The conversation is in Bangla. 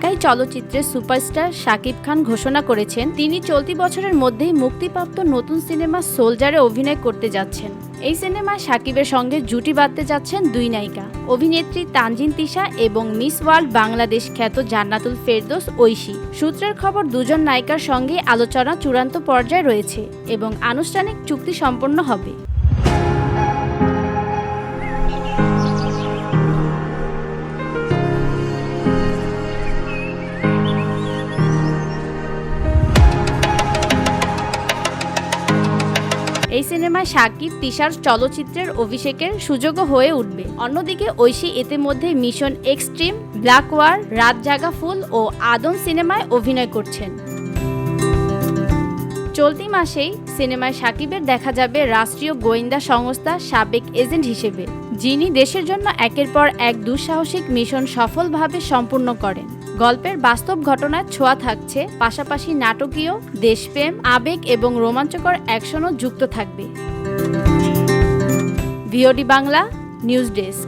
ঢাকাই চলচ্চিত্রের সুপারস্টার শাকিব খান ঘোষণা করেছেন তিনি চলতি বছরের মধ্যেই মুক্তিপ্রাপ্ত নতুন সিনেমা সোলজারে অভিনয় করতে যাচ্ছেন। এই সিনেমায় শাকিবের সঙ্গে জুটি বাঁধতে যাচ্ছেন দুই নায়িকা, অভিনেত্রী তানজিন তিশা এবং মিস ওয়ার্ল্ড বাংলাদেশ খ্যাত জান্নাতুল ফেরদৌস ঐশী। সূত্রের খবর, দুজন নায়িকার সঙ্গে আলোচনা চূড়ান্ত পর্যায়ে রয়েছে এবং আনুষ্ঠানিক চুক্তি সম্পন্ন হবে। এই সিনেমায় শাকিব তিশার চলচ্চিত্রের অভিষেকের সুযোগও হয়ে উঠবে। অন্যদিকে ঐশী ইতিমধ্যে মিশন এক্সট্রিম, ব্ল্যাক ওয়ার, রাত জাগা ফুল ও আদম সিনেমায় অভিনয় করছেন। চলতি মাসেই সিনেমায় শাকিবের দেখা যাবে রাষ্ট্রীয় গোয়েন্দা সংস্থা সাবেক এজেন্ট হিসেবে, যিনি দেশের জন্য একের পর এক দুঃসাহসিক মিশন সফলভাবে সম্পূর্ণ করেন। গল্পের বাস্তব ঘটনার ছোঁয়া থাকছে, পাশাপাশি নাটকীয় দেশপ্রেম, আবেগ এবং রোমাঞ্চকর অ্যাকশনও যুক্ত থাকবে। VOD Bangla news desk.